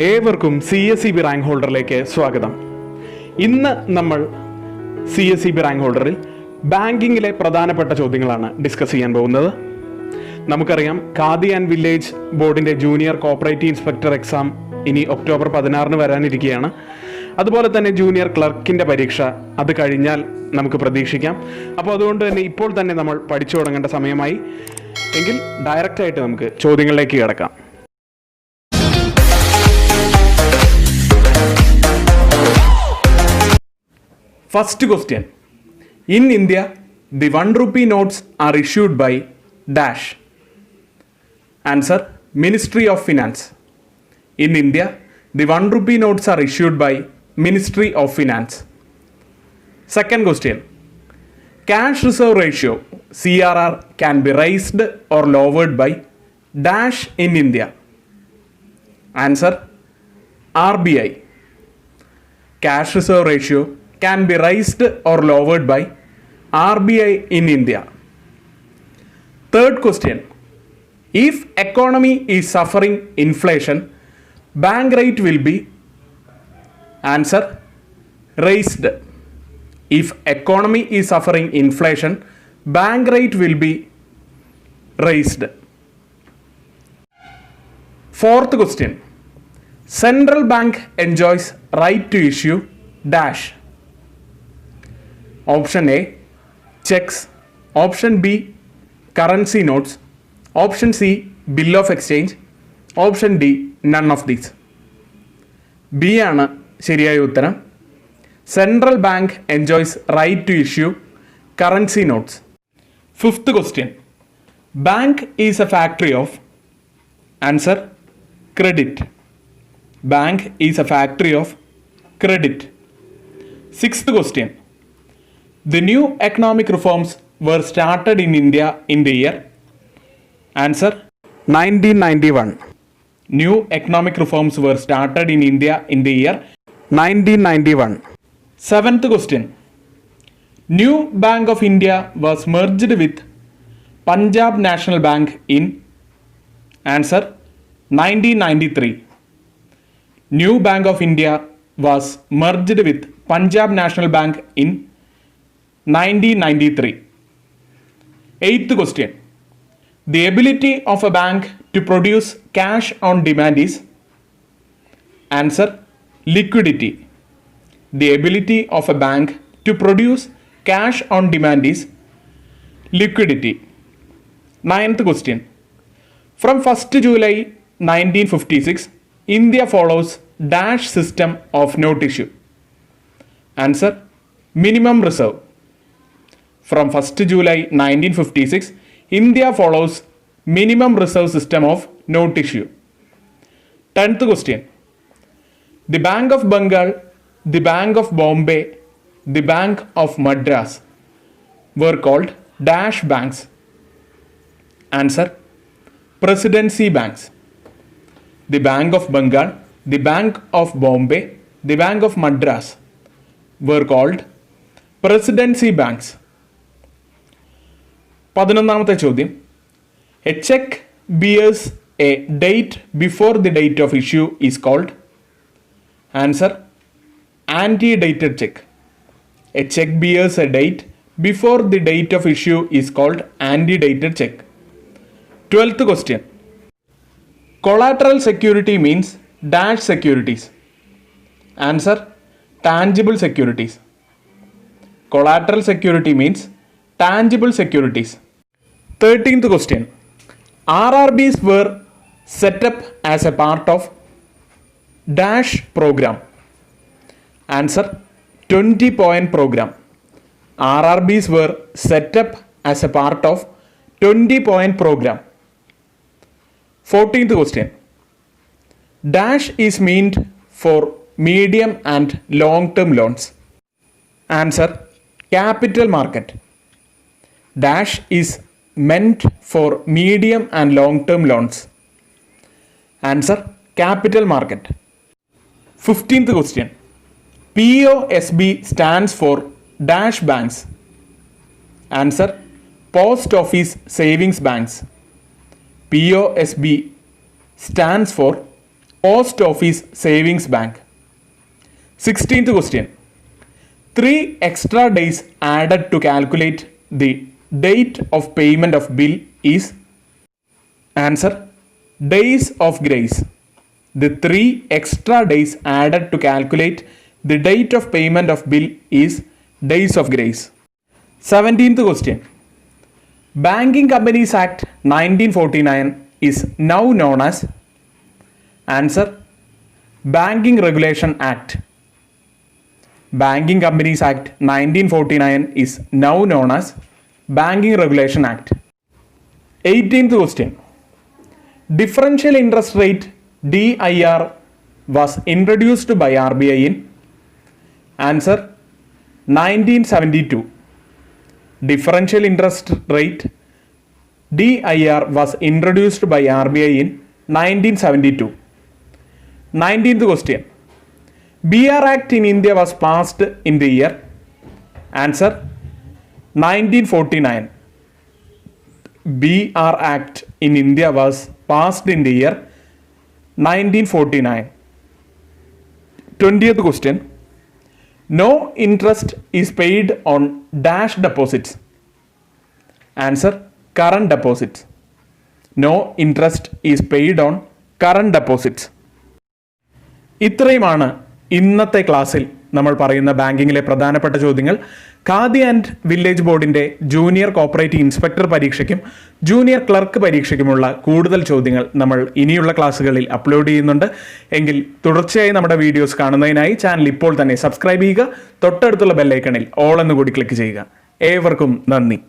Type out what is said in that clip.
ഏവർക്കും CSEB rank ഹോൾഡറിലേക്ക് സ്വാഗതം. ഇന്ന് നമ്മൾ CSEB റാങ്ക് ഹോൾഡറിൽ ബാങ്കിങ്ങിലെ പ്രധാനപ്പെട്ട ചോദ്യങ്ങളാണ് ഡിസ്കസ് ചെയ്യാൻ പോകുന്നത്. നമുക്കറിയാം, ഖാദി ആൻഡ് വില്ലേജ് ബോർഡിൻ്റെ ജൂനിയർ കോപ്പറേറ്റീവ് ഇൻസ്പെക്ടർ എക്സാം ഇനി ഒക്ടോബർ 16 വരാനിരിക്കുകയാണ്. അതുപോലെ തന്നെ ജൂനിയർ ക്ലർക്കിൻ്റെ പരീക്ഷ അത് കഴിഞ്ഞാൽ നമുക്ക് പ്രതീക്ഷിക്കാം. അപ്പോൾ അതുകൊണ്ട് തന്നെ ഇപ്പോൾ തന്നെ നമ്മൾ പഠിച്ചു തുടങ്ങേണ്ട സമയമായി. എങ്കിൽ ഡയറക്റ്റായിട്ട് നമുക്ക് ചോദ്യങ്ങളിലേക്ക് കിടക്കാം. First question. In India, the 1 rupee notes are issued by dash. Answer: Ministry of Finance. In India, the 1 rupee notes are issued by Ministry of Finance. Second question. Cash reserve ratio CRR can be raised or lowered by dash in India. Answer: RBI. Cash reserve ratio can be raised or lowered by RBI in India. Third question. If economy is suffering inflation, bank rate will be. Answer: raised. If economy is suffering inflation, bank rate will be raised. Fourth question. Central bank enjoys right to issue dash. Option A, checks. Option B, currency notes. Option C, bill of exchange. Option D, none of these. B ആണ് ശരിയായ ഉത്തരം. Central bank enjoys right to issue currency notes. Fifth question. Bank is a factory of. Answer: credit. Bank is a factory of credit. Sixth question. The new economic reforms were started in India in the year. Answer: 1991. New economic reforms were started in India in the year 1991. Seventh question. New Bank of India was merged with Punjab National Bank in. Answer: 1993. New Bank of India was merged with Punjab National Bank in 1993. Eighth question. The ability of a bank to produce cash on demand is. Answer: liquidity. The ability of a bank to produce cash on demand is liquidity. Ninth question. From 1st July 1956, India follows dash system of note issue. Answer: minimum reserve. From 1st July 1956, India follows minimum reserve system of note issue. 10th question. The Bank of Bengal, the Bank of Bombay, the Bank of Madras were called dash banks. Answer: Presidency banks. The Bank of Bengal, the Bank of Bombay, the Bank of Madras were called Presidency banks. 11ാമത്തെ ചോദ്യം. A cheque bears a date before the date of issue is called. Answer: ante dated cheque. A cheque bears a date before the date of issue is called ante dated cheque. 12th question. Collateral security means dash securities. Answer: tangible securities. Collateral security means tangible securities. 13th question. RRBs were set up as a part of dash program. Answer: 20-point program. RRBs were set up as a part of 20-point program. 14th question. Dash is meant for medium and long-term loans. Answer: capital market. Dash is meant for medium and long-term loans. Answer: capital market. 15th question. POSB stands for dash banks. Answer: post office savings banks. POSB stands for post office savings bank. 16th question. 3 extra days added to calculate the date of payment of bill is. Answer: days of grace. The 3 extra days added to calculate the date of payment of bill is days of grace. 17th question. Banking Companies Act 1949 is now known as. Answer: Banking Regulation Act. Banking Companies Act 1949 is now known as Banking Regulation Act. 18th question. Differential interest rate DIR was introduced by RBI in. Answer: 1972. Differential interest rate DIR was introduced by RBI in 1972. 19th question. BR Act in India was passed in the year. Answer: 1949. BR Act in India was passed in the year 1949. 20th question. No interest is paid on dash deposits. Answer: current deposits. No interest is paid on current deposits. ഇത്രയുമാണ് ഇന്നത്തെ ക്ലാസ്സിൽ നമ്മൾ പറയുന്ന ബാങ്കിങ്ങിലെ പ്രധാനപ്പെട്ട ചോദ്യങ്ങൾ. Khadi and village ബോർഡിൻ്റെ junior cooperative inspector പരീക്ഷയ്ക്കും ജൂനിയർ ക്ലർക്ക് പരീക്ഷയ്ക്കുമുള്ള കൂടുതൽ ചോദ്യങ്ങൾ നമ്മൾ ഇനിയുള്ള ക്ലാസ്സുകളിൽ അപ്ലോഡ് ചെയ്യുന്നുണ്ട്. എങ്കിൽ തുടർച്ചയായി നമ്മുടെ വീഡിയോസ് കാണുന്നതിനായി ചാനൽ ഇപ്പോൾ തന്നെ സബ്സ്ക്രൈബ് ചെയ്യുക. തൊട്ടടുത്തുള്ള ബെല്ലൈക്കണിൽ ഓൾ എന്ന് കൂടി ക്ലിക്ക് ചെയ്യുക. ഏവർക്കും നന്ദി.